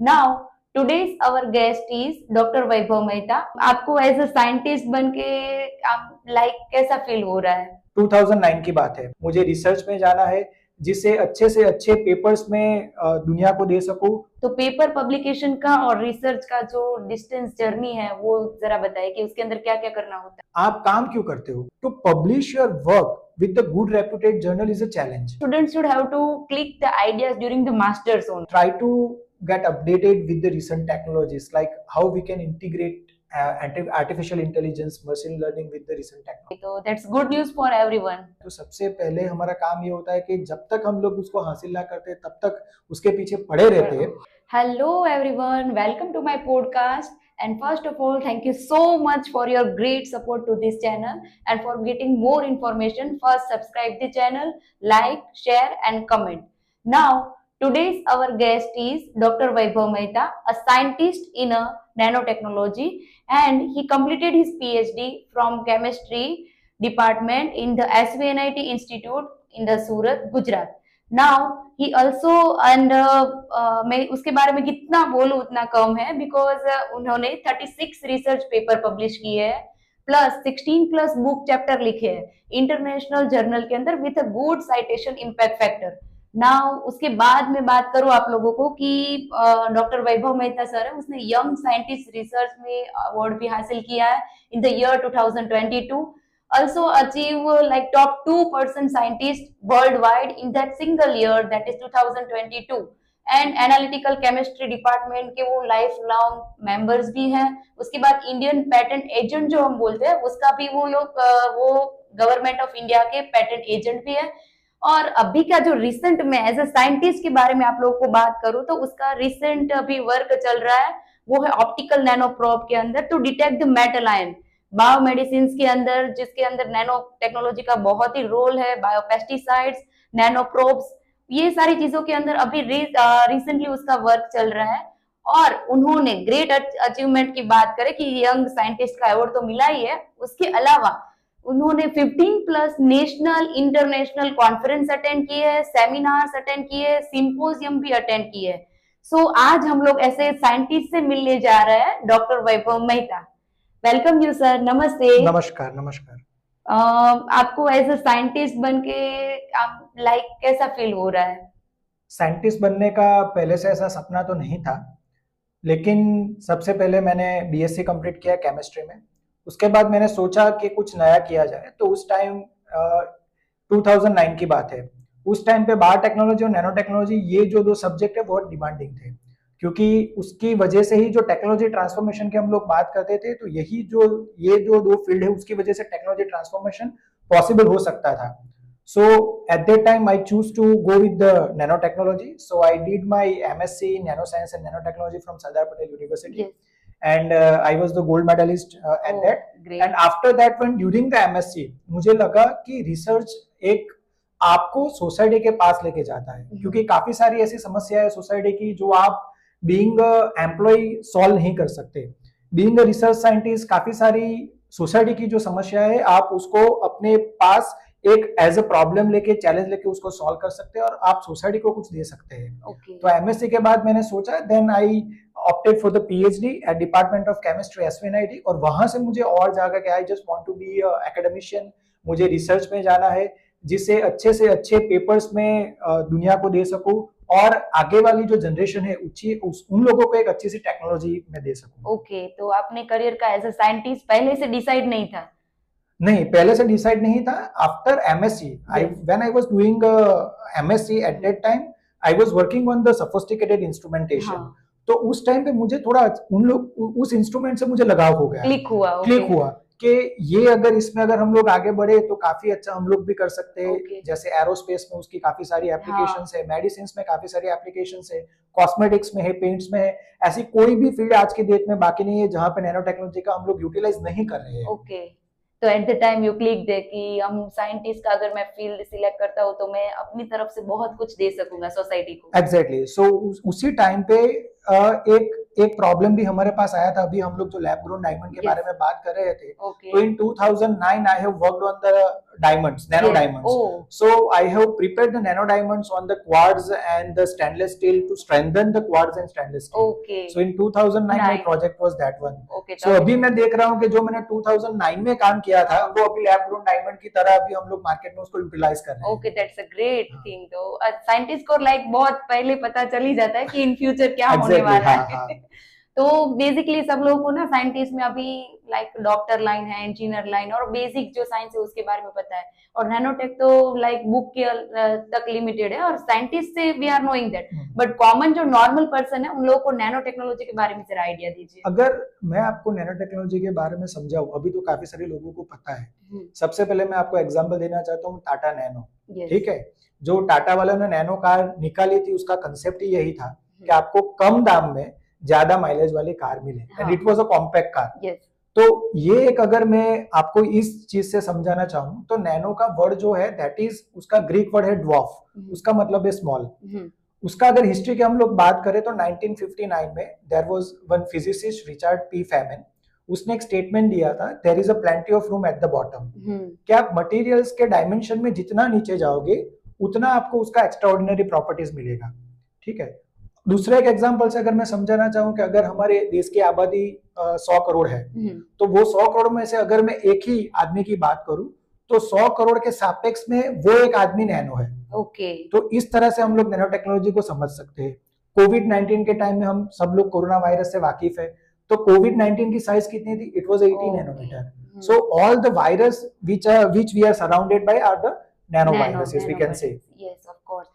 Now today's our guest is doctor Vaibhav Mehta. आपको as a scientist बन के लाइक कैसा फील हो रहा है? 2009 की बात है। मुझे रिसर्च में जाना है जिसे अच्छे से अच्छे पेपर्स में दुनिया को दे सकूं। तो पेपर पब्लिकेशन का और रिसर्च का जो डिस्टेंस जर्नी है वो जरा बताइए कि उसके अंदर क्या क्या करना होता है। आप काम क्यों करते हो? To publish your work with a good reputed journal is a challenge. Students should have to click the ideas during the masters only. Try to get updated with the recent technologies, like how we can integrate artificial intelligence, machine learning with the recent technology. So that's good news for everyone. तो सबसे पहले हमारा काम ये होता है कि जब तक हम लोग उसको हासिल ना करते तब तक उसके पीछे पड़े रहते हैं। Hello everyone, welcome to my podcast. And first of all, thank you so much for your great support to this channel. And for getting more information, first subscribe the channel, like, share and comment. Now, today's our guest is Dr. Vaibhav Mehta, a scientist in a nanotechnology, and he completed his PhD from chemistry department in the SVNIT Institute in the Surat, Gujarat. Now he also and मैं उसके बारे में कितना बोलूं उतना कम है, because उन्होंने 36 research paper publish किए हैं, प्लस 16 प्लस बुक चैप्टर लिखे हैं इंटरनेशनल जर्नल के अंदर with a good citation impact factor. Now उसके बाद में बात करूं आप लोगों को कि डॉक्टर वैभव मेहता सर है, उसने यंग साइंटिस्ट रिसर्च में अवार्ड भी हासिल किया है in the year 2022. Also achieve like top 2% scientists worldwide in that single year, that is 2022. And analytical chemistry department के वो लाइफ लॉन्ग मेंबर्स भी हैं। उसके बाद इंडियन पेटेंट एजेंट जो हम बोलते हैं उसका भी वो लोग वो गवर्नमेंट ऑफ इंडिया के पेटेंट एजेंट भी है। और अभी का जो रिसेंट में एज अ साइंटिस्ट के बारे में आप लोगों को बात करूं तो उसका रिसेंट अभी वर्क चल रहा है, वो है ऑप्टिकल नैनो प्रोब के अंदर to detect the metal ion biomedicine के अंदर, जिसके अंदर नैनो टेक्नोलॉजी का बहुत ही रोल है, बायोपेस्टिसाइड्स, नैनो प्रोब्स, ये सारी चीजों के अंदर अभी रिसेंटली उसका वर्क चल रहा है। और उन्होंने ग्रेट अचीवमेंट की बात करें कि यंग साइंटिस्ट का अवार्ड तो मिला ही है, उसके अलावा उन्होंने 15 plus national international conference attend किए है, सेमिनार्स अटेंड किए है, सिंपोजियम भी अटेंड किए है। सो आज हम लोग ऐसे साइंटिस्ट से मिलने जा रहे हैं, doctor Vaibhav Mehta. Welcome you sir, नमस्ते। नमस्कार नमस्कार। आपको एज अ साइंटिस्ट बन के लाइक कैसा फील हो रहा है? साइंटिस्ट बनने का पहले से ऐसा सपना तो नहीं था, लेकिन सबसे पहले मैंने बीएससी कंप्लीट किया केमिस्ट्री में। उसके बाद मैंने सोचा कि कुछ नया किया जाए, तो उस टाइम 2009 की बात है। उस टाइम पे बायो टेक्नोलॉजी और नैनो टेक्नोलॉजी ये जो दो सब्जेक्ट है बहुत डिमांडिंग थे, क्योंकि उसकी वजह से ही जो टेक्नोलॉजी ट्रांसफॉर्मेशन की हम लोग बात करते थे, तो यही जो ये जो दो फील्ड है उसकी वजह से टेक्नोलॉजी ट्रांसफॉर्मेशन पॉसिबल हो सकता था। So at that time I choose to go with the nanotechnology. So I did my MSc in nanoscience and nanotechnology from Sardar Patel University. Yes. And I was the gold medalist at that. Great. And after that, when during the MSc मुझे लगा कि research एक आपको society के पास लेके जाता है, क्योंकि काफी सारी ऐसी समस्या है सोसाइटी की जो आप बीइंग एम्प्लॉय सॉल्व नहीं कर सकते। बीइंग अ रिसर्च साइंटिस्ट काफी सारी सोसाइटी की जो समस्या है आप उसको अपने पास एक एज अ प्रॉब्लम लेके, चैलेंज लेके उसको सॉल्व कर सकते हैं और आप सोसाइटी को कुछ दे सकते हैं। Okay. तो एमएससी के बाद मैंने सोचा, then I opted for the PhD at department of chemistry SVNIT, और वहां से मुझे और जाकर के I just want to be academician. मुझे रिसर्च में जाना है जिससे अच्छे पेपर्स में दुनिया को दे सकूं और आगे वाली जो जनरेशन है उन लोगों को एक अच्छी सी टेक्नोलॉजी में दे सकूं। ओके, तो आपने करियर का एज अ साइंटिस्ट पहले से डिसाइड नहीं था? नहीं, पहले से डिसाइड नहीं था। After MSc, when I was doing MSc eight that time I was working on the sophisticated instrumentation. तो उस टाइम पे मुझे थोड़ा उस इंस्ट्रूमेंट से मुझे लगाव हो गया, क्लिक हुआ कि ये अगर इसमें अगर हम लोग आगे बढ़े तो काफी अच्छा हम लोग भी कर सकते हैं। जैसे एरोस्पेस में उसकी काफी सारी एप्लीकेशंस है, मेडिसिन्स में काफी सारी एप्लीकेशंस है, कॉस्मेटिक्स में है, पेंट्स में है। ऐसी कोई भी फील्ड आज की डेट में बाकी नहीं है जहां पे नैनो टेक्नोलॉजी का हम लोग यूटिलाइज नहीं कर रहे हैं। ओके, तो at the time you click दे कि हम साइंटिस्ट का अगर मैं फील्ड सिलेक्ट करता हूँ तो मैं अपनी तरफ से बहुत कुछ दे सकूंगा सोसाइटी को। एग्जैक्टली। सो उसी टाइम पे एक एक प्रॉब्लम भी हमारे पास आया था, अभी हम लोग जो लैब ग्रोन डायमंड के Yes. बारे में बात कर रहे थे, Okay. तो इन 2009 I have worked on the diamonds, nano Yes. diamonds. Oh. So I have prepared the nano diamonds on the quartz and the stainless steel to strengthen the quartz and stainless steel. Okay. So in 2009 my Nice. project was that one. Okay. So अभी मैं देख रहा हूँ कि जो मैंने 2009 में काम किया था वो अभी लैब ग्रोन डायमंड की तरह अभी हम लोग मार्केट में उसको यूटिलाइज कर रहे हैं. Okay, that's a great thing. तो साइंटिस्ट को लाइक बहुत पहले पता चल ही जाता है कि इन फ्यूचर क्या होने Exactly, वाला हाँ, है. हाँ. तो बेसिकली सब लोगों को ना साइंटिस्ट में अभी लाइक डॉक्टर लाइन है, इंजीनियर लाइन और बेसिक जो साइंस है उसके बारे में पता है. और नैनोटेक तो लाइक बुक के तक लिमिटेड है और साइंटिस्ट से we are knowing that, but common जो नॉर्मल पर्सन है उन लोगों को नैनो टेक्नोलॉजी के बारे में जरा आइडिया दीजिए. अगर मैं आपको नैनो टेक्नोलॉजी के बारे में समझाऊं, अभी तो काफी सारे लोगों को पता है. सबसे पहले मैं आपको एग्जांपल देना चाहता हूँ टाटा नैनो. ठीक है, जो टाटा वालों ने नैनो कार निकाली थी उसका कंसेप्ट ही यही था कि आपको कम दाम में ज्यादा माइलेज वाली कार मिले, and it was a compact car. तो ये एक, अगर मैं आपको इस चीज से समझाना चाहूँ तो नैनो का वर्ड जो है दैट इज, उसका ग्रीक वर्ड है ड्वार्फ, उसका मतलब है स्मॉल. उसका अगर हिस्ट्री की हम लोग बात करें तो 1959 में there was one physicist Richard P Feynman, उसने एक स्टेटमेंट दिया था, there is a plenty of room at the bottom. कि आप मटेरियल्स के डायमेंशन में जितना नीचे जाओगे उतना आपको उसका एक्स्ट्राऑर्डिनरी प्रॉपर्टीज मिलेगा. ठीक है. दूसरे एक एग्जांपल से अगर मैं समझाना चाहूँ कि अगर हमारे देश की आबादी 100 करोड़ है, तो वो 100 करोड़ में से अगर मैं एक ही आदमी की बात करूं तो 100 करोड़ के सापेक्ष में वो एक आदमी नैनो है. ओके. तो इस तरह से हम लोग नैनो टेक्नोलॉजी को समझ सकते हैं. कोविड-19 के टाइम में हम सब लोग कोरोना वायरस से वाकिफ है, तो कोविड-19 की साइज कितनी थी? It was 80 nanometre. So all the virus which we are surrounded by are the nanoviruses, we can say. Yes, of course.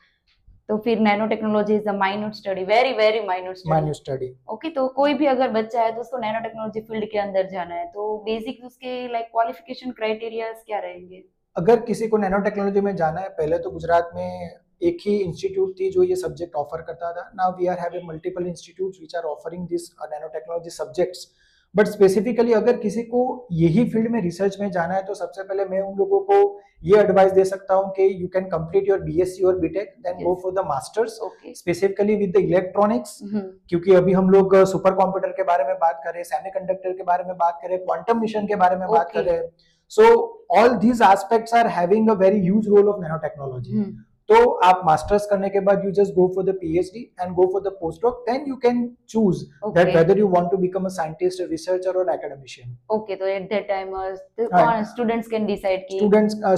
तो फिर nano technology is a minute study, very very minute study. Okay. तो कोई भी अगर बच्चा है तो उसको नैनो टेक्नोलॉजी फील्ड के अंदर जाना है तो बेसिक उसके लाइक क्वालिफिकेशन क्राइटेरिया क्या रहेंगे? अगर किसी को नैनो टेक्नोलॉजी में जाना है, पहले तो गुजरात में एक ही इंस्टीट्यूट थी जो ये सब्जेक्ट ऑफर करता था. Now we are having multiple institutes which are offering this nanotechnology subjects. But specifically अगर किसी को यही फील्ड में रिसर्च में जाना है तो सबसे पहले मैं उन लोगों को ये एडवाइस दे सकता हूं कि you can complete your BSc और BTech, then go for the masters specifically with the electronics. क्योंकि अभी हम लोग सुपर कंप्यूटर के बारे में बात कर रहे हैं, सेमीकंडक्टर के बारे में बात कर रहे हैं, क्वांटम मिशन के बारे में बात कर रहे हैं. So all these aspects are having a very huge role of nanotechnology. तो आप मास्टर्स करने के बाद you just go for the PhD and go for the post doc, then you can choose that whether you want to become a scientist, researcher और academician. Okay. तो at that time students can decide कि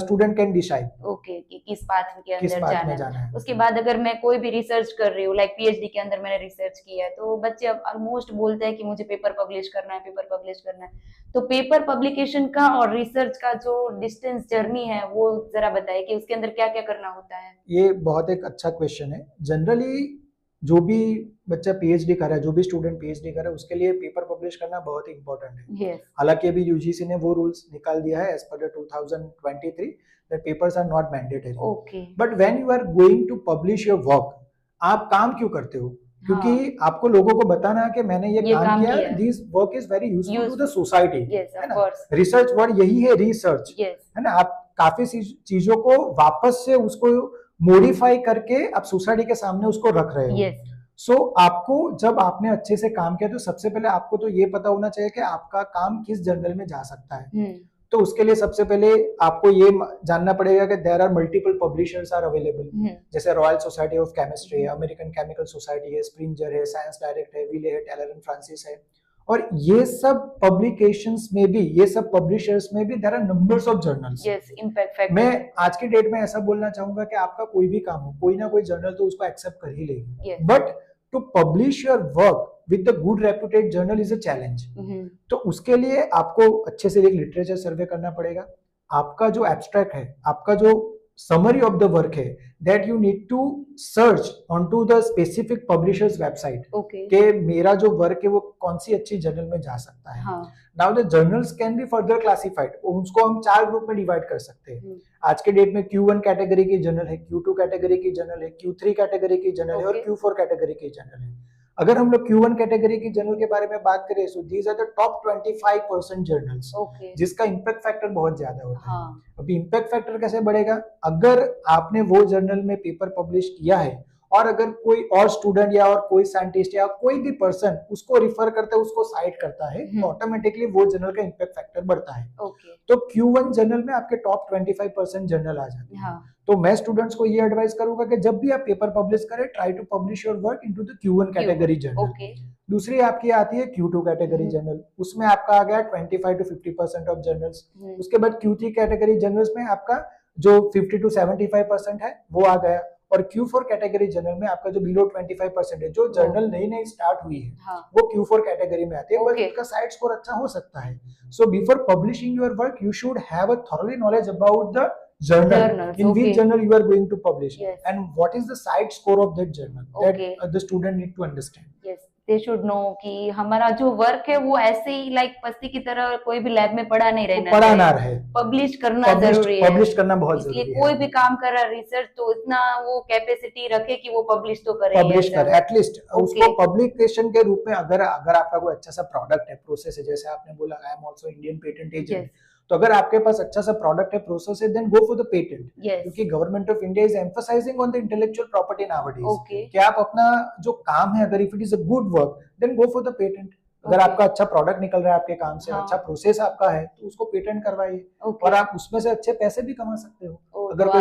student can decide okay कि किस path के अंदर जाना है. उसके बाद अगर मैं कोई भी रिसर्च कर रही हूँ लाइक पीएचडी के अंदर मैंने रिसर्च किया है तो बच्चे अब ऑलमोस्ट बोलते हैं कि मुझे पेपर पब्लिश करना है, पेपर पब्लिश करना है. तो पेपर पब्लिकेशन का और रिसर्च का जो डिस्टेंस जर्नी है वो जरा बताइए कि उसके अंदर क्या क्या करना होता है. ये बहुत एक अच्छा क्वेश्चन है. जनरली जो भी बच्चा पीएचडी कर रहा है, जो भी स्टूडेंट पीएचडी कर रहा है, उसके लिए पेपर पब्लिश करना बहुत ही इंपॉर्टेंट है. हालांकि अभी यूजीसी ने वो रूल्स निकाल दिया है as per 2023 that papers are not mandatory. But when you are going to publish your work, आप काम क्यों करते हो? क्योंकि आपको लोगों को बताना है कि मैंने ये काम किया, this work is very useful to the society. है ना? रिसर्च वर्ड यही है, रिसर्च. है ना? आप काफी चीजों को वापस से उसको मॉडिफाई करके आप सोसाइटी के सामने उसको रख रहे हो. सो आपको जब आपने अच्छे से काम किया तो सबसे पहले आपको तो ये पता होना चाहिए कि आपका काम किस जर्नल में जा सकता है. तो उसके लिए सबसे पहले आपको ये जानना पड़ेगा कि there are multiple publishers are available. जैसे रॉयल सोसाइटी ऑफ केमिस्ट्री है, अमेरिकन केमिकल सोसाइटी है, स्प्रिंजर है, साइंस डायरेक्ट है, विले है, टेलर एंड फ्रांसिस है. और ये सब पब्लिकेशंस में भी, ये सब पब्लिशर्स में भी there are numbers of journals. मैं आज की डेट में ऐसा बोलना चाहूंगा कि आपका कोई भी काम हो, कोई ना कोई जर्नल तो उसको एक्सेप्ट कर ही लेगी. But to publish your work with the good reputed journal is a challenge. तो उसके लिए आपको अच्छे से एक लिटरेचर सर्वे करना पड़ेगा. आपका जो एब्स्ट्रैक्ट है, आपका जो समरी ऑफ द वर्क है, that you need to search onto the specific publishers website कि मेरा जो वर्क है वो कौन सी अच्छी जर्नल में जा सकता है. Now the journals can be further classified. उसको हम 4 ग्रुप में डिवाइड कर सकते हैं. आज के डेट में Q1 कैटेगरी की जर्नल है, Q2 कैटेगरी की जर्नल है, Q3 कैटेगरी की जर्नल है और Q4 कैटेगरी की जर्नल है. अगर हम लोग Q1 कैटेगरी की जर्नल के बारे में बात करें, so these are the top 25% journals जिसका इंपैक्ट फैक्टर बहुत ज्यादा होता है. अभी इंपैक्ट फैक्टर कैसे बढ़ेगा? अगर आपने वो जर्नल में पेपर पब्लिश किया है और अगर कोई और स्टूडेंट या और कोई साइंटिस्ट या कोई भी पर्सन उसको रिफर करता है, उसको साइट करता है, तो ऑटोमेटिकली वो जर्नल का इम्पैक्ट फैक्टर बढ़ता है। ओके। तो Q1 जर्नल में आपके टॉप 25% जर्नल आ जाते हैं। हाँ। तो मैं स्टूडेंट्स को ये एडवाइस करूंगा कि जब भी आप पेपर पब्लिश करें, try to publish your work into the Q1 category journal. Okay. दूसरी आपकी आती है Q2 कैटेगरी जर्नल, उसमें आपका आ गया 25 to 50% ऑफ जर्नल्स। उसके बाद Q3 कैटेगरी जर्नल्स में आपका जो 50 to 75% है वो आ गया, और Q4 कैटेगरी जर्नल में आपका जो बिलो 25% है, जो जर्नल नई नई स्टार्ट हुई है, हाँ। वो Q4 कैटेगरी में आती है, बट Okay. उसका साइड स्कोर अच्छा हो सकता है। So before publishing your work you should have a thoroughly knowledge about the journal, Journals, in okay. which journal you are going to publish, Yes. and what is the side score of that journal, Okay. that the student need to understand. Yes, they should know कि हमारा जो work है वो ऐसे ही like पस्ती की तरह कोई भी लैब में पड़ा नहीं रहना पढ़ा चाहिए, ना रहे, पब्लिश करना जरूरी है। पब्लिश करना बहुत इसलिए जरूरी कोई है। भी काम कर रहा है रिसर्च तो इतना वो कैपेसिटी रखे कि वो पब्लिश तो करे, पब्लिश कर एटलीस्ट Okay. उसको पब्लिकेशन के रूप में। अगर आपका कोई अच्छा सा प्रोडक्ट है, प्रोसेस है, जैसे आपने बोला I am also Indian patent agent, तो अगर आपके पास अच्छा सा प्रोडक्ट है, प्रोसेस है, then go for the patent, क्योंकि government of India is emphasising on the intellectual property nowadays. Okay. कि आप अपना जो काम है, अगर if it is a good work, then go for the patent. अगर Okay. आपका अच्छा प्रोडक्ट निकल रहा है आपके काम से, हाँ. अच्छा प्रोसेस आपका है, तो उसको पेटेंट करवाइए, Okay. और आप उसमें से अच्छे पैसे भी कमा सकते हो। अगर तो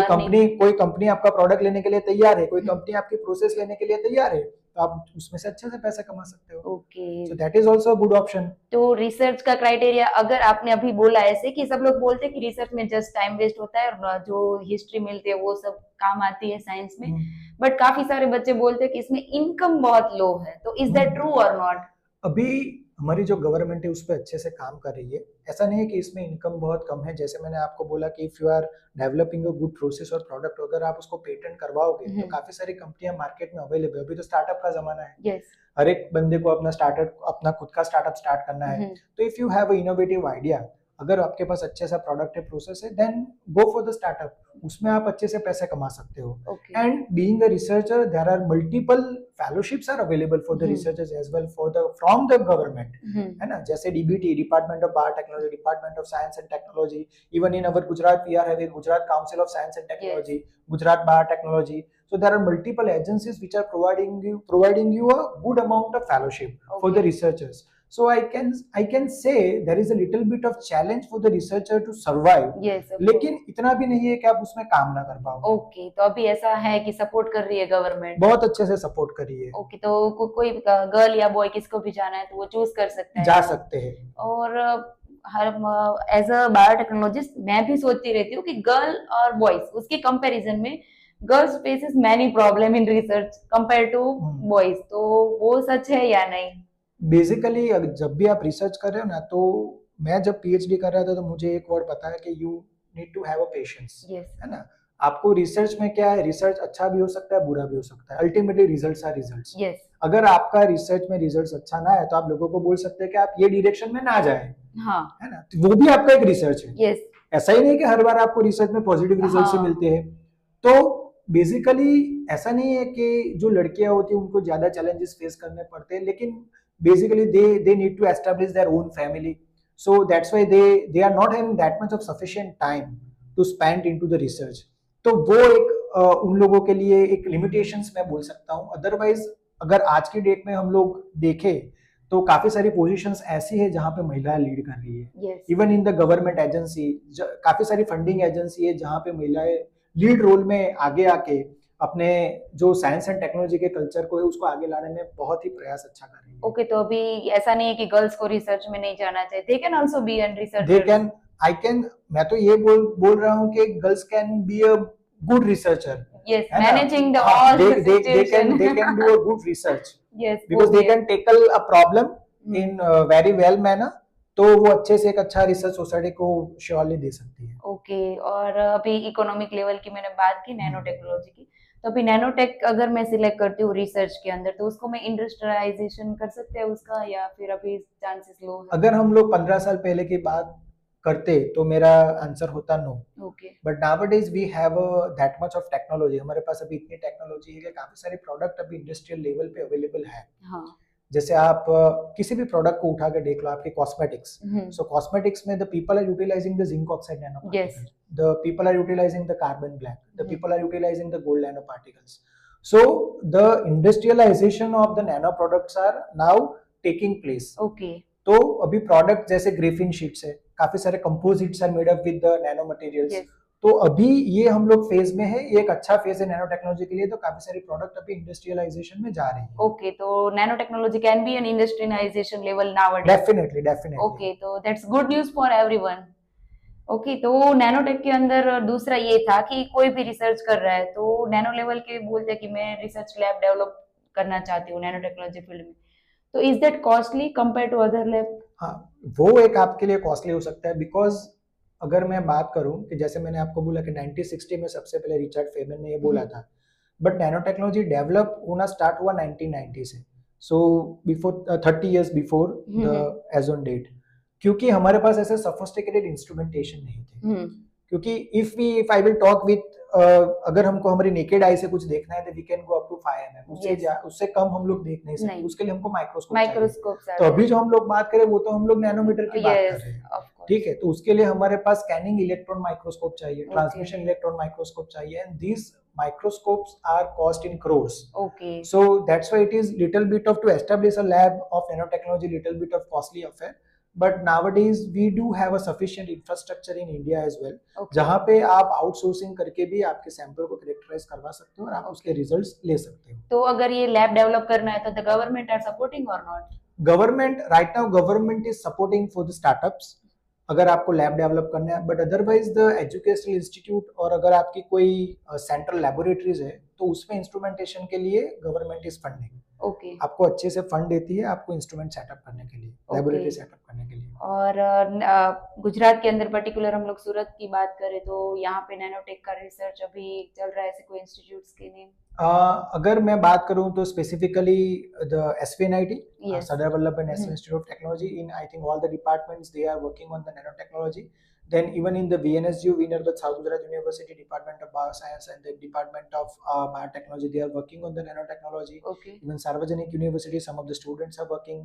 कोई कंपनी आपका प्रोडक्ट लेने के लिए तैयार है, कोई कंपनी आपकी प्रोसेस लेने के लिए तैयार है, तो आप उसमें से अच्छे से पैसे कमा सकते हो। Okay. So that is also a good option. तो रिसर्च का क्राइटेरिया, अगर आपने अभी बोला ऐसे कि सब लोग बोलते हैं कि रिसर्च में जस्ट टाइम वेस्ट होता है और जो हिस्ट्री मिलती है वो सब काम आती है साइंस में, बट काफी सारे बच्चे बोलते हैं कि इसमें इनकम बहुत लो है, तो इज दैट ट्रू और नॉट? अभी हमारी जो गवर्नमेंट है उस पर अच्छे से काम कर रही है। ऐसा नहीं है कि इसमें इनकम बहुत कम है। जैसे मैंने आपको बोला कि if you are developing a good process और प्रोडक्ट, अगर आप उसको पेटेंट करवाओगे तो काफी सारी कंपनियां मार्केट में अवेलेबल है। अभी तो स्टार्टअप का जमाना है। yes. हर एक बंदे को अपना खुद का स्टार्टअप स्टार्ट करना है। तो इफ यू हैव अ इनोवेटिव आइडिया, अगर आपके पास अच्छे सा प्रोडक्ट है, प्रोसेस है, then go for the startup. उसमें आप अच्छे से पैसे कमा सकते हो। And being a researcher, there are multiple fellowships are available for the researchers as well from the government, है ना। जैसे DBT, department of bio technology, department of science and technology, even in our Gujarat we are having Gujarat council of science and technology, Gujarat bio technology. So there are multiple agencies which are providing you a good amount of fellowship for the researchers. So I can say there is a little bit of challenge for the researcher to survive. Yes, लेकिन इतना भी नहीं है कि आप उसमें काम ना कर पाओ. Okay, तो अभी ऐसा है कि सपोर्ट कर रही है गवर्नमेंट, बहुत अच्छे से सपोर्ट कर रही है. ओके, तो कोई गर्ल या बॉय किसको भी जाना है तो वो चूज कर सकते हैं, जा सकते हैं. और हर एज अ बायोटेक्नोलॉजिस्ट मैं भी सोचती रहती हूँ कि गर्ल और बॉयज, उसके कंपैरिजन में girls faces many problem in research compare to boys, तो वो सच है या नहीं? बेसिकली जब भी आप रिसर्च कर रहे हो ना, तो मैं जब पीएचडी कर रहा था तो मुझे एक वर्ड पता है कि you need to have a patience, है ना. आपको रिसर्च में क्या है, रिसर्च अच्छा भी हो सकता है, बुरा भी हो सकता है. Ultimately results are results. अगर आपका रिसर्च में रिजल्ट्स अच्छा ना है तो आप लोगों को बोल सकते हैं कि आप ये डायरेक्शन में ना जाएं, हाँ, है ना. तो वो भी आपका एक रिसर्च है. yes. ऐसा ही नहीं कि हर बार आपको रिसर्च में पॉजिटिव रिजल्ट्स ही मिलते हैं. तो बेसिकली ऐसा नहीं है कि जो लड़कियां होती हैं उनको ज्यादा चैलेंजेस फेस करने पड़ते हैं, लेकिन basically they need to establish their own family, so that's why they are not having that much of sufficient time to spend into the research. तो वो एक उन लोगों के लिए एक लिमिटेशंस मैं बोल सकता हूँ. अदरवाइज अगर आज की डेट में हम लोग देखें तो काफी सारी पोजीशंस ऐसी है जहां पे महिलाएं लीड कर रही है. Even in the government agency काफी सारी फंडिंग एजेंसी है जहां पे महिलाएं लीड रोल में आगे आके अपने जो साइंस एंड टेक्नोलॉजी के कल्चर को है उसको आगे लाने में बहुत ही प्रयास अच्छा कर रही है. ओके, तो अभी ऐसा नहीं है कि गर्ल्स को रिसर्च में नहीं जाना चाहिए. They can also be an researcher. They can, I can, मैं तो ये बोल रहा हूँ कि girls can be a good researcher. Yes, managing the all the situation. They can do a good research. Yes, because they can tackle a problem in very well manner. तो वो अच्छे से एक अच्छा रिसर्च सोसाइटी को surely they सकती है. Okay, और अभी इकोनॉमिक लेवल की मैंने बात की, नैनो टेक्नोलॉजी की, तो अभी नैनोटेक अगर मैं सिलेक्ट करती हूँ रिसर्च के अंदर तो उसको मैं इंडस्ट्रियलाइजेशन कर सकते हैं उसका, या फिर अभी चांसेस लो है? अगर हम लोग 15 साल पहले की बात करते तो मेरा आंसर होता no. Okay, but nowadays we have that much of technology. हमारे पास अभी इतनी टेक्नोलॉजी है कि काफी सारे प्रोडक्ट अभी इंडस्ट्रियल लेवल पे अवेलेबल है. हाँ, जैसे आप किसी भी प्रोडक्ट को उठा के देख लो, आपके कॉस्मेटिक्स. सो कॉस्मेटिक्स में the people are utilising the zinc oxide nano particles, the people are utilising the carbon black, the people are utilising the gold nano particles. So the industrialization of the nano products are now taking place. Okay तो अभी product जैसे graphene sheets है, काफी सारे composites are made up with the nano materials. Yes तो अभी ये हम लोग फेज में है, ये एक अच्छा फेज है नैनो टेक्नोलॉजी के लिए. तो काफी सारी प्रोडक्ट अभी इंडस्ट्रियलाइजेशन में जा रही है. ओके तो nano technology can be an industrialisation level nowadays. Definitely definitely. Okay तो that's good news for everyone. Okay तो नैनोटेक के अंदर दूसरा ये था कि कोई भी रिसर्च कर रहा है तो नैनो लेवल के बोलते हैं कि मैं रिसर्च लैब डेवलप करना चाहती हूँ नैनो टेक्नोलॉजी फील्ड में. तो is that costly compare to other lab? हाँ, वो एक आपके लिए कॉस्टली हो सकता है, बिकॉज अगर मैं बात करूं कि जैसे मैंने आपको बोला कि 1960 में सबसे पहले रिचर्ड फेमन ने ये बोला था, बट नैनो टेक्नोलॉजी डेवलप होना स्टार्ट हुआ 1990 से. So before 30 years before the age on date, क्योंकि हमारे पास ऐसे सोफिस्टिकेटेड इंस्ट्रूमेंटेशन नहीं थे. क्योंकि if I will talk with अगर हमको हमारी नेकेड आई से कुछ देखना है तो we can go up to 5 mm. उससे कम हम लोग देख नहीं सकते. उसके लिए हमको माइक्रोस्कोप. तो अभी जो हम लोग बात करें वो तो हम लोग नैनोमीटर की बात कर रहे हैं. ठीक है, तो उसके लिए हमारे पास स्कैनिंग इलेक्ट्रॉन माइक्रोस्कोप चाहिए, ट्रांसमिशन इलेक्ट्रॉन माइक्रोस्कोप चाहिए, and these microscopes are cost in crores. Okay. So that's why it is little bit of to establish a lab of nanotechnology, little bit of costly affair. But nowadays we do have a sufficient infrastructure in India as well. Okay. जहाँ पे आप outsourcing करके भी आपके sample को characterise करवा सकते हो और आप उसके रिजल्ट्स ले सकते हो. तो अगर ये लैब डेवलप करना है तो द गवर्नमेंट आर सपोर्टिंग और not? Government right now government is supporting for the startups अगर आपको लैब डेवलप करना है, but otherwise the educational institute और अगर आपकी कोई सेंट्रल लैबोरेटरीज है तो उसमें इंस्ट्रूमेंटेशन के लिए गवर्नमेंट इज फंडिंग. ओके. आपको अच्छे से फंड देती है आपको इंस्ट्रूमेंट सेटअप करने के लिए, लैबोरेटरी सेटअप करने के लिए. और गुजरात के अंदर पर्टिकुलर हम लोग सूरत की बात करें तो यहाँ पे नैनोटेक का रिसर्च अभी चल रहा है, ऐसे कोई इंस्टीट्यूट्स के नेम? अगर मैं बात करूं तो specifically the SVNIT, Sardar Vallabhbhai National Institute of Technology, in I think all the departments they are working on the nanotechnology. Then even in the VNSU, Vinerbat South Gujarat University, Department of Bioscience and the Department of Biotechnology, they are working on the nanotechnology. Okay. Even Sarvajanik University, some of the students are working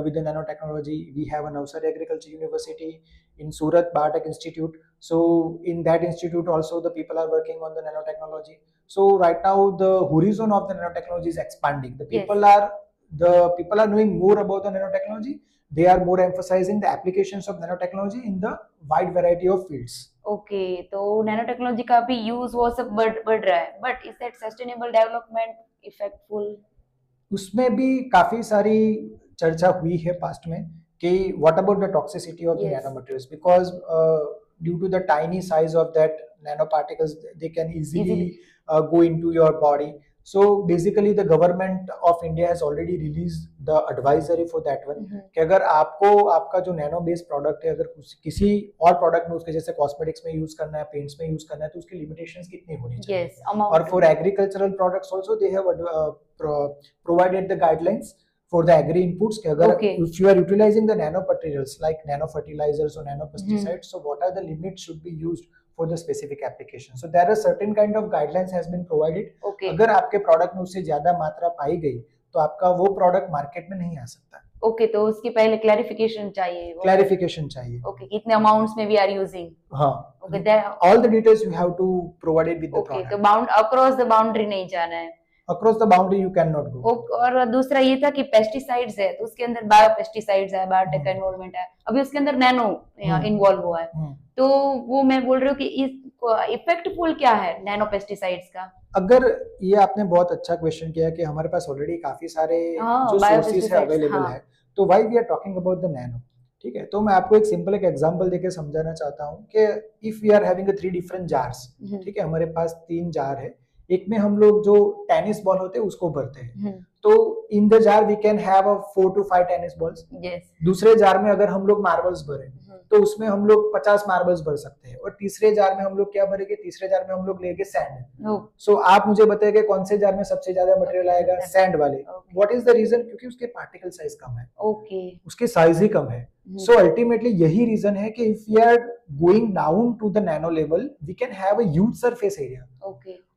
with the nanotechnology. We have a Navsari Agriculture University, in Surat Biotech Institute. So in that institute also the people are working on the nanotechnology. So right now the horizon of the nanotechnology is expanding. The people are knowing more about the nanotechnology. They are more emphasizing the applications of nanotechnology in the wide variety of fields. Okay, तो nanotechnology का भी use वो सब बढ़ रहा है, but is that sustainable development effectful? उसमें भी काफी सारी चर्चा हुई है पास्ट में कि what about the toxicity of the nanomaterials, because due to the tiny size of that nanoparticles they can easily go into your body. So basically the government of India has already released the advisory for that one कि अगर आपको आपका जो nano based product है अगर किसी और product में उसके जैसे कॉस्मेटिक्स में यूज करना है, पेंट्स में यूज करना है, तो उसकी लिमिटेशंस कितनी होनी चाहिए. और for agricultural products also they have provided the guidelines for the agri inputs कि अगर if you are utilizing the nano materials like nano fertilizers or nano pesticides, so what are the limits should be used for the specific application. So there are certain kind of guidelines has been provided. अगर आपके product में उससे ज्यादा मात्रा पाई गई तो आपका वो प्रोडक्ट मार्केट में नहीं आ सकता. ओके, तो उसकी पहले क्लैरिफिकेशन चाहिए. क्लैरिफिकेशन चाहिए. ओके, कितने अमाउंट्स में वी आर यूजिंग. हाँ, okay, all the details you have to provided with the product. Okay, तो बाउंड अक्रॉस द बाउंड्री नहीं जाना है. Across the boundary you cannot go. और दूसरा ये था कि पेस्टिसाइड्स है तो उसके अंदर बायो पेस्टिसाइड्स है, बायोटेक का इन्वॉल्वमेंट है, अभी उसके अंदर नैनो इन्वॉल्व हुआ है. तो वो मैं बोल रही हूँ कि इस इफेक्टफुल क्या है नैनो पेस्टिसाइड्स का? अगर ये आपने बहुत अच्छा क्वेश्चन किया कि हमारे पास ऑलरेडी काफी सारे जो सोर्सेज है अवेलेबल है, तो why we are talking about the nano. ठीक है, तो मैं आपको एक सिंपल एक एग्जांपल देके समझाना चाहता हूँ कि if we are having 3 different jars. ठीक है, हमारे पास 3 जार है. एक में हम लोग जो टेनिस बॉल होते हैं उसको भरते हैं, तो in the jar we can have 4 to 5 tennis balls. दूसरे जार में अगर हम लोग मार्बल्स भरें तो उसमें हम लोग 50 मार्बल्स भर सकते हैं. और तीसरे जार में हम लोग क्या भरेंगे, तीसरे जार में हम लोग लेंगे सैंड. सो आप मुझे बताइए कौन से जार में सबसे ज्यादा मटेरियल आएगा? सैंड वाले. What is the reason? क्योंकि उसके पार्टिकल साइज कम है. उसके साइज ही कम है. सो अल्टीमेटली यही रीजन है कि if we are going down to the nano level we can have a huge surface area.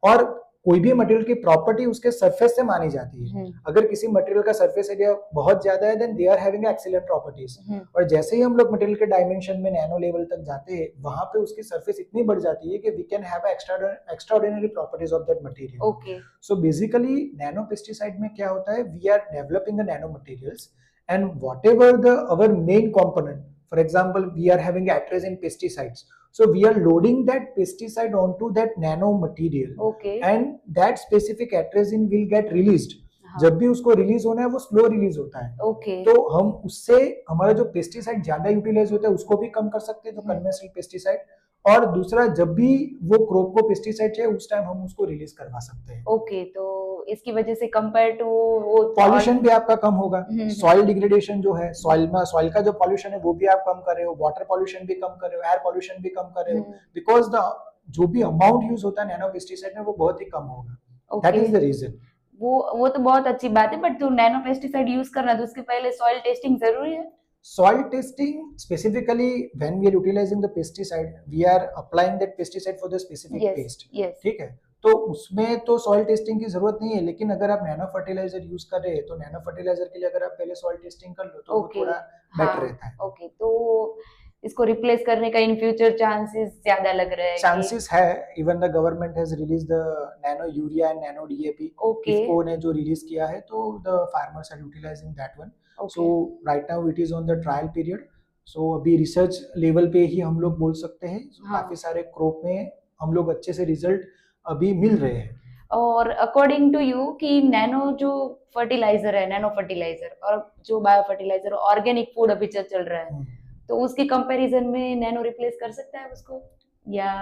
और कोई भी मटेरियल की प्रॉपर्टी उसके सरफेस से मानी जाती है। अगर किसी मटेरियल का सरफेस एरिया बहुत ज्यादा है then they are having excellent properties, और जैसे ही हम लोग मटेरियल के डायमेंशन में नैनो लेवल तक जाते हैं वहां पे उसकी सरफेस इतनी बढ़ जाती है कि we can have extraordinary properties of that material. Okay, so basically nano pesticide में क्या होता है, we are developing the nano materials and whatever the our main component, for example we are having atrazine pesticides, so we are loading that pesticide onto that nano material, okay, and that specific atrazine will get released। जब भी उसको release होना है वो slow release होता है, okay, तो हम उससे हमारा जो पेस्टिसाइड ज्यादा यूटिलाइज होता है उसको भी कम कर सकते हैं, जो कन्वेंशनल पेस्टिसाइड, और दूसरा जब भी वो क्रॉप को पेस्टिसाइड चाहिए उस टाइम हम उसको रिलीज करवा सकते हैं। ओके, तो इसकी वजह से कंपेयर टू वो पॉल्यूशन भी आपका कम होगा, सॉइल डिग्रेडेशन जो है, सॉइल का जो पॉल्यूशन है वो भी आप कम कर रहे हो, वाटर पॉल्यूशन भी कम कर रहे हो, एयर पॉल्यूशन भी कम कर रहे हो, बिकॉज द जो भी अमाउंट यूज होता है नैनो पेस्टिसाइड में वो बहुत ही कम होगा। That is the reason. वो तो बहुत अच्छी बात है, बट तो नैनो पेस्टिसाइड यूज करना तो उसके पहले सॉइल टेस्टिंग जरूरी है। Soil testing, specifically when we are utilizing the pesticide, we are applying that pesticide for the specific pest। ठीक है, तो उसमें तो सॉइल टेस्टिंग की जरूरत नहीं है, लेकिन अगर आप नैनो फर्टिलाइजर यूज कर रहे हैं तो नैनो फर्टिलाइजर के लिए अगर आप पहले सॉइल टेस्टिंग कर लो तो वो थोड़ा बेटर रहता है। ओके, तो इसको रिप्लेस करने का इन फ्यूचर चांसेस ज्यादा लग रहा है? चांसेस है, even the government has release the nano urea and nano DAP. IFFCO ने जो रिलीज किया है तो the farmers are utilising that one. So right now it is on the trial period, so अभी रिसर्च लेवल पे ही हम लोग बोल सकते हैं। काफी सारे क्रॉप में हम लोग अच्छे से रिजल्ट अभी मिल रहे हैं। और अकॉर्डिंग टू यू कि नैनो जो फर्टिलाइजर है, नैनो फर्टिलाइजर और जो बायो फर्टिलाइजर ऑर्गेनिक फूड अभी चल रहा है, तो उसके कंपैरिजन में नैनो रिप्लेस कर सकता है उसको, या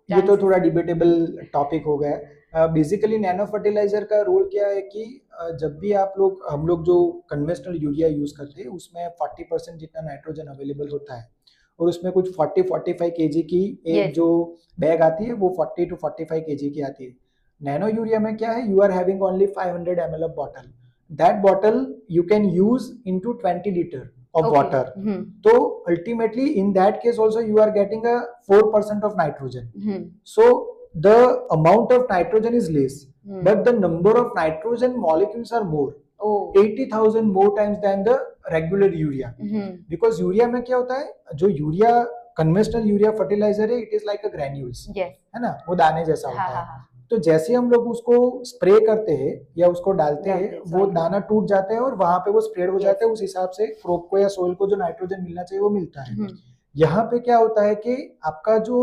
ये तो थोड़ा डिबेटेबल टॉपिक हो गया। बेसिकली नैनो फर्टिलाइजर का रोल क्या है कि जब भी हम लोग जो कन्वेंशनल यूरिया यूज करते हैं उसमें 40% जितना नाइट्रोजन अवेलेबल होता है, और उसमें कुछ 40-45 केजी की एक जो बैग आती है वो 40 to 45 केजी की आती है। नैनो यूरिया में क्या है, you are having only 500 ml of bottle, that bottle you can use into 20 litre of water। So ultimately in that case also you are getting a 4% of nitrogen। So the amount of nitrogen is less, but the number of nitrogen molecules are more, 80,000 more times than the regular urea। Because urea में क्या होता है, जो urea conventional urea fertiliser है, it is like a granules, है ना, वो दाने जैसा होता है। तो जैसे हम लोग उसको स्प्रे करते हैं या उसको डालते हैं वो दाना टूट जाता है और वहां पे वो स्प्रेड हो जाता है, उस हिसाब से क्रॉप को या सोइल को जो नाइट्रोजन मिलना चाहिए वो मिलता है। यहाँ पे क्या होता है कि आपका जो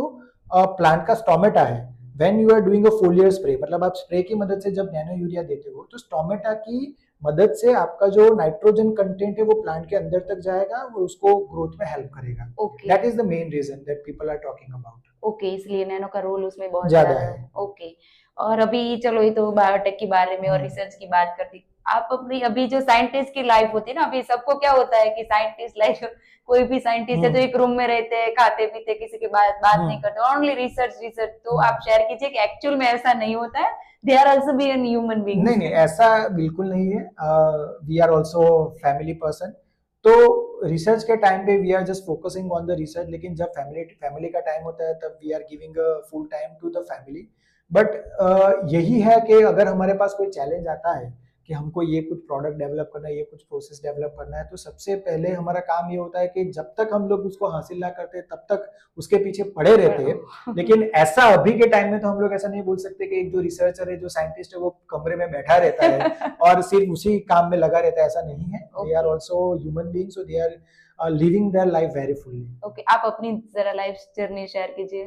प्लांट का स्टोमेटा है, when you are doing a foliar spray, मतलब आप स्प्रे की मदद से जब नैनो यूरिया देते हो तो स्टोमेटा की मदद से आपका जो नाइट्रोजन कंटेंट है वो प्लांट के अंदर तक जाएगा, वो उसको ग्रोथ में हेल्प करेगा। That is the main reason that people are talking about. Okay, इसलिए नैनो का रोल उसमें बहुत ज्यादा है। ओके, और अभी चलो ये तो बायोटेक के बारे में और रिसर्च की बात करती, आप अपनी अभी जो साइंटिस्ट की लाइफ होती है ना, अभी सबको क्या होता है कि साइंटिस्ट लाइफ, कोई भी साइंटिस्ट है तो एक रूम में रहते हैं, खाते पीते, किसी के बात नहीं करते, ओनली रिसर्च। तो आप शेयर कीजिए कि एक्चुअल में ऐसा नहीं होता है, they are also be an human being. नहीं, ऐसा बिल्कुल नहीं है। We are also family person, तो रिसर्च के टाइम पे we are just focusing on the research, लेकिन जब फैमिली का टाइम होता है तब we are giving full time to the family. But यही है कि अगर हमारे पास कोई चैलेंज आता है कि हमको ये कुछ प्रोडक्ट डेवलप करना है, ये कुछ प्रोसेस डेवलप करना है, तो सबसे पहले हमारा काम ये होता है कि जब तक हम लोग उसको हासिल ना करते तब तक उसके पीछे पड़े रहते हैं। लेकिन ऐसा अभी के टाइम में तो हम लोग ऐसा नहीं बोल सकते कि एक जो रिसर्चर है, जो साइंटिस्ट है, वो कमरे में बैठा रहता है और सिर्फ उसी काम में लगा रहता है, ऐसा नहीं है। They are also human beings, so they are living their life very fully। Okay, आप अपनी जरा लाइफ जर्नी शेयर कीजिए।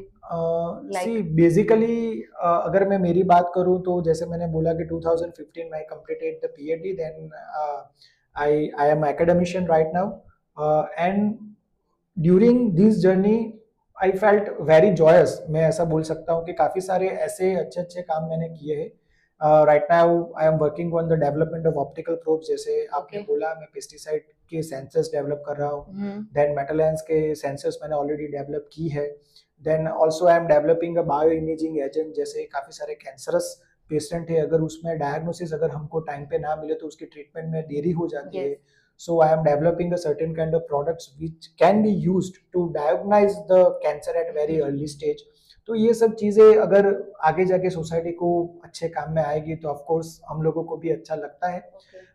See, basically अगर मैं मेरी बात करूं तो जैसे मैंने बोला कि 2015 में I completed the PhD, then I am academician right now, and during this journey I felt very joyous। मैं ऐसा बोल सकता हूं कि काफी सारे ऐसे अच्छे काम मैंने किए हैं। Right now I am working on the development of optical probes, जैसे आपने बोला मैं पेस्टिसाइड के सेंसर्स डेवलप कर रहा हूँ, देन मेटलैंस के सेंसर्स मैंने ऑलरेडी डेवलप की है, then also I am developing a bio imaging agent. जैसे काफी सारे कैंसरस पेशेंट है, अगर उसमें डायग्नोसिस अगर हमको टाइम पे ना मिले तो उसकी ट्रीटमेंट में देरी हो जाती है, So I am developing a certain kind of products which can be used to diagnose the cancer at very early stage. तो ये सब चीजें अगर आगे जाके सोसाइटी को अच्छे काम में आएगी तो ऑफ कोर्स हम लोगों को भी अच्छा लगता है.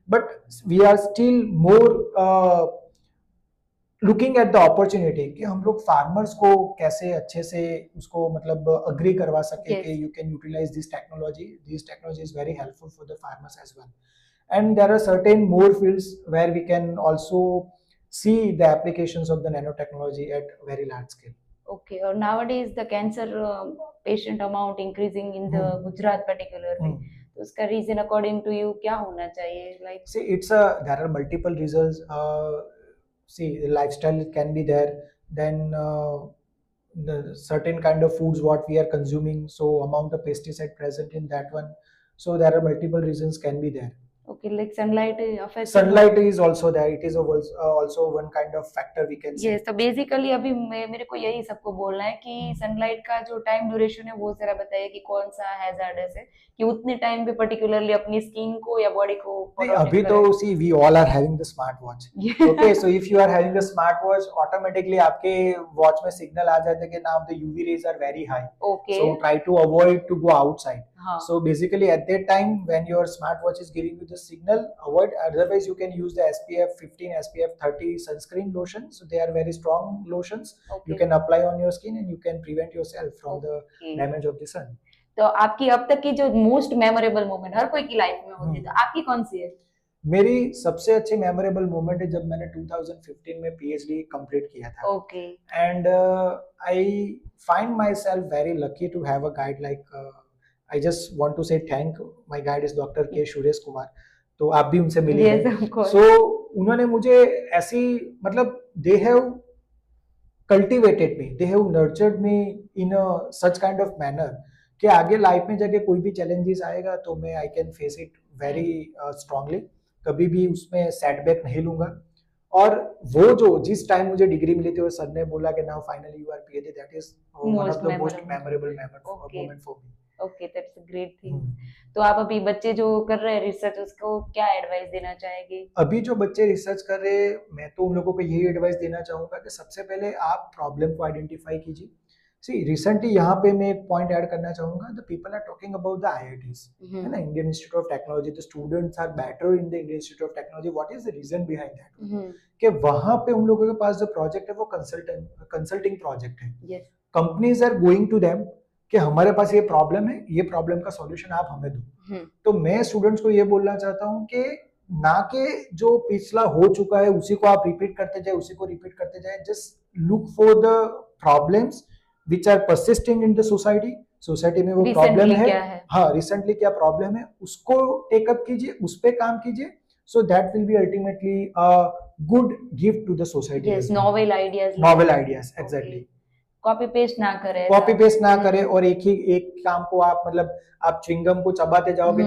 But we are still more looking at the opportunity कि हम लोग फार्मर्स को कैसे अच्छे से उसको मतलब अग्री करवा सके कि you can utilise this technology is very helpful for the farmers as well. And there are certain more fields where we can also see the applications of the nanotechnology at very large scale. Okay, or nowadays the cancer patient amount increasing in the Gujarat particularly. तो उसका reason according to you क्या होना चाहिए? Like see, there are multiple reasons. See, lifestyle can be there. Then the certain kind of foods what we are consuming, so amount of pesticide present in that one. So there are multiple reasons can be there. Okay, like sunlight affects. Sunlight is also there. It is also one kind of factor we can say. Yes, तो basically अभी मेरे को यही सबको बोलना है कि sunlight का जो time duration है वो जरा बताइए कि कौन सा hazardous है कि उतने टाइम पे particularly अपनी skin को या body को नहीं, अभी तो see we all are having the smart watch. Okay, so if you are having the smart watch, automatically आपके watch में signal आ जाता है कि now the UV rays are very high. Okay. So try to avoid to go outside. हाँ. So basically at that time when your smartwatch is giving you the signal, avoid. Otherwise you can use the SPF 15, SPF 30 sunscreen lotion. So they are very strong lotions. Okay. You can apply on your skin and you can prevent yourself from the damage of the sun. तो आपकी अब तक की जो most memorable moment हर कोई की life में होती है, तो आपकी कौन सी है? मेरी सबसे अच्छी मेमोरेबल मोमेंट है जब मैंने 2015 में PhD कंप्लीट किया था. Okay. And I find myself very lucky to have a guide like I just want to say thank my guide is Dr. K. Suresh Kumar. तो आप भी उनसे मिले हैं. So उन्होंने मुझे ऐसी मतलब they have cultivated me, they have nurtured me in a such kind of manner कि आगे लाइफ में जाके कोई भी challenges आएगा तो मैं I can face it very strongly. कभी भी उसमें setback नहीं लूंगा. और वो जो जिस टाइम मुझे डिग्री मिली थी वो सर ने बोला कि now finally you are PhD, that is one of the most memorable moment for me. Okay, that's a great thing. तो आप अभी बच्चे जो कर रहे हैं रिसर्च उसको क्या एडवाइस देना चाहेंगे? अभी जो बच्चे रिसर्च कर रहे हैं मैं तो उन लोगों को यही एडवाइस देना चाहूंगा कि सबसे पहले आप प्रॉब्लम को आइडेंटिफाई कीजिए. सी रिसेंटली यहाँ पे मैं एक पॉइंट ऐड करना चाहूंगा. The people are talking about the IITs, है ना, Indian Institute of Technology. The students are better in the Indian Institute of Technology. What is the reason behind that? कि वहां पे उन लोगों के पास जो प्रोजेक्ट है वो कंसल्टिंग प्रोजेक्ट है. Companies are going to them कि हमारे पास ये प्रॉब्लम है, ये प्रॉब्लम का सॉल्यूशन आप हमें दो. तो मैं स्टूडेंट्स को ये बोलना चाहता हूँ कि ना के जो पिछला हो चुका है उसी को आप रिपीट करते जाए. Just look for the problems which are persisting in the society में वो प्रॉब्लम है. हाँ, रिसेंटली क्या प्रॉब्लम है उसको टेकअप कीजिए, उस पे काम कीजिए. So that will be ultimately a good gift to the society. Yes, novel ideas. Exactly. Copy paste ना करें और एक काम को आप मतलब आप च्युइंगम को चबाते जाओगे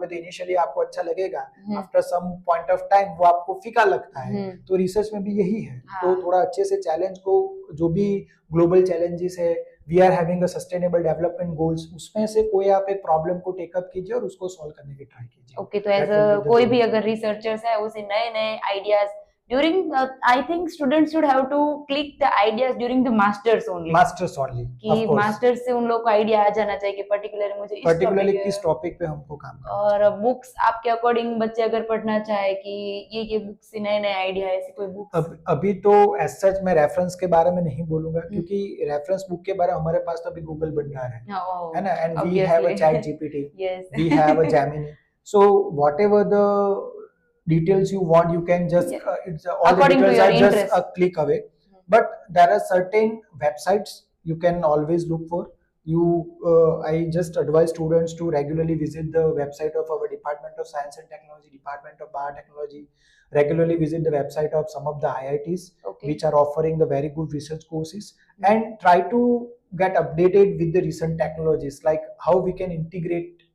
तो इनिशियली आपको अच्छा लगेगा. After some point of time वो आपको फीका लगता है. तो रिसर्च में भी यही है. तो थोड़ा अच्छे से चैलेंज को, जो भी ग्लोबल चैलेंजेस है, we are having a sustainable development goals, उसमें से कोई आप एक प्रॉब्लम को टेकअप कीजिए और उसको सॉल्व करने की ट्राई कीजिए. ओके, तो एज कोई भी अगर रिसर्चर्स है उसे नए ideas during I think students should have to click the ideas during the masters only कि मास्टर्स से उन लोग को आइडिया आ जाना चाहिए कि पर्टिकुलरली किस टॉपिक पे हमको काम करना. और बुक्स आपके अकॉर्डिंग बच्चे अगर पढ़ना चाहे कि ये बुक्स से नए आइडिया ऐसे कोई बुक्स? अभी तो एज सच मैं रेफरेंस के बारे में नहीं बोलूंगा क्योंकि रेफरेंस बुक के बारे में हमारे पास तो अभी गूगल भंडार है ना. And we have a chat GPT, we have a Gemini. So whatever the details you want, you can just it's all according the details to your are just a click away. But there are certain websites you can always look for. I just advise students to regularly visit the website of our Department of Science and Technology, Department of Biotechnology. Regularly visit the website of some of the IITs which are offering the very good research courses, and try to get updated with the recent technologies, like how we can integrate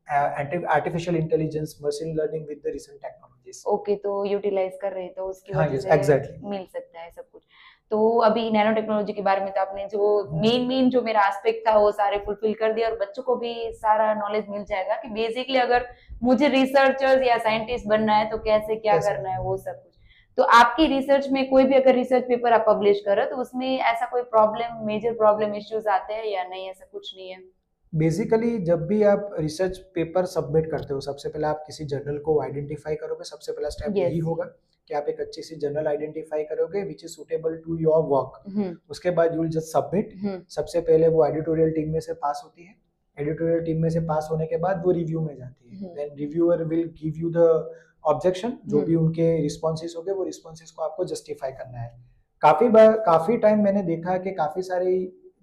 artificial intelligence, machine learning with the recent technologies. Okay, तो utilise कर रहे तो उसकी वजह से exactly मिल सकता है सब कुछ. तो अभी नैनो टेक्नोलॉजी के बारे में तो आपने जो मेन जो मेरा एस्पेक्ट था वो सारे फुलफिल कर दिया, और बच्चों को भी सारा नॉलेज मिल जाएगा कि बेसिकली अगर मुझे रिसर्चर्स या साइंटिस्ट बनना है तो कैसे क्या करना है वो सब कुछ. तो आपकी रिसर्च में कोई भी अगर रिसर्च पेपर आप पब्लिश करो तो उसमें ऐसा कोई प्रॉब्लम, मेजर प्रॉब्लम इश्यूज आते हैं या नहीं, ऐसा कुछ नहीं है? बेसिकली जब भी आप रिसर्च पेपर सबमिट करते हो, सबसे पहले आप किसी जर्नल को आइडेंटिफाई करोगे। सबसे पहला स्टेप Yes. यही होगा कि आप एक अच्छी सी जर्नल आइडेंटिफाई करोगे which is suitable to your work. Hmm उसके बाद यू विल जस्ट सबमिट। सबसे पहले वो एडिटोरियल टीम में से पास होती है। एडिटोरियल टीम में से पास होने के बाद वो रिव्यू में जाती है। Then reviewer will give you the objection, जो भी उनके रिस्पॉन्सेस हो गए वो रिस्पॉन्सेस को आपको जस्टिफाई करना है। काफी टाइम मैंने देखा कि काफी सारी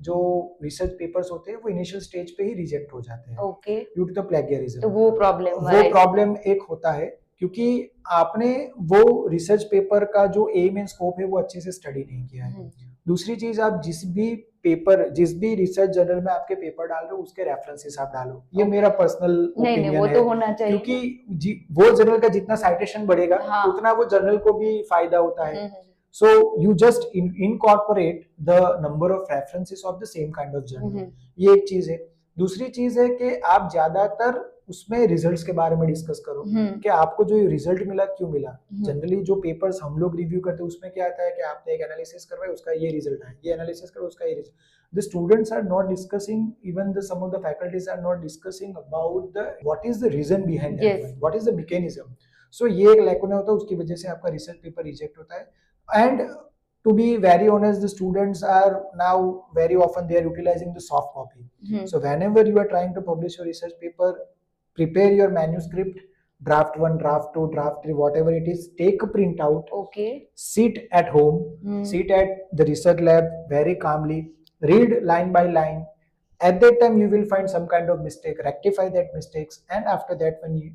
जो रिसर्च पेपर्स होते हैं वो इनिशियल स्टेज पे ही रिजेक्ट हो जाते हैं okay, due to the plagiarism. तो वो प्रॉब्लम एक होता है क्योंकि आपने वो रिसर्च पेपर का जो एम एंड स्कोप है वो अच्छे से स्टडी नहीं किया है। दूसरी चीज, आप जिस भी रिसर्च जर्नल में आपके पेपर डाल रहे हो उसके रेफरेंसेस आप डालो। ये मेरा पर्सनल ओपिनियन वो है, तो होना चाहिए, क्योंकि वो जर्नल का जितना साइटेशन बढ़ेगा उतना वो जर्नल को भी फायदा होता है। So you just incorporate the number of references of the same kind of journal. ये एक चीज है। दूसरी चीज है कि आप ज्यादातर उसमें रिजल्ट्स के बारे में डिस्कस करो कि आपको जो रिजल्ट मिला क्यों मिला। जनरली जो पेपर्स हम लोग रिव्यू करते हैं उसमें क्या आता है कि आपने एक एनालिसिस करवाया, उसका ये रिजल्ट आया, ये एनालिसिस करो, उसका ये result. The students are not discussing, even some of the faculties are not discussing about what is the reason behind that, what is the mechanism. So ये एक लैकुना होता है, उसकी वजह से आपका रिसर्च पेपर रिजेक्ट होता है। And to be very honest, the students are now very often they are utilizing the soft copy. So whenever you are trying to publish your research paper, prepare your manuscript, draft 1, draft 2, draft 3, whatever it is, take a print out. Okay. Sit at home, sit at the research lab very calmly, read line by line. At that time you will find some kind of mistake, rectify that mistakes, and after that when you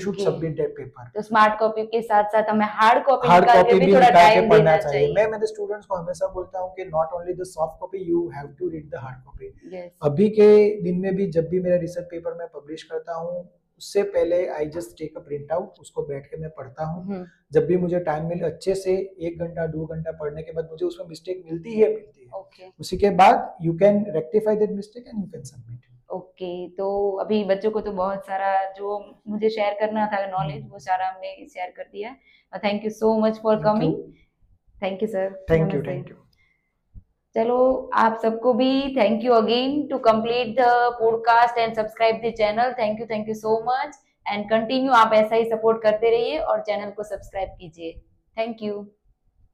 should submit that paper. तो smart copy के साथ साथ हमें hard copy निकाल के भी थोड़ा time देना चाहिए। मैं मेरे स्टूडेंट्स को हमेशा बोलता हूँ कि not only the soft copy, you have to read the hard copy. अभी के दिन में भी जब भी मेरा रिसर्च पेपर मैं पब्लिश करता हूँ उससे पहले I just take a print out, उसको बैठ के मैं पढ़ता हूँ। जब भी मुझे टाइम मिले अच्छे से 1 घंटा 2 घंटा पढ़ने के बाद मुझे उसमें मिस्टेक मिलती है उसी के बाद you can rectify that mistake and you can submit. Okay, तो अभी बच्चों को तो बहुत सारा जो मुझे शेयर करना था नॉलेज वो सारा हमने शेयर कर दिया। Thank you so much for coming. Thank you sir. Thank you. चलो आप सबको भी thank you again to complete the podcast and subscribe the channel. Thank you so much and continue, आप ऐसा ही सपोर्ट करते रहिए और चैनल को सब्सक्राइब कीजिए। Thank you.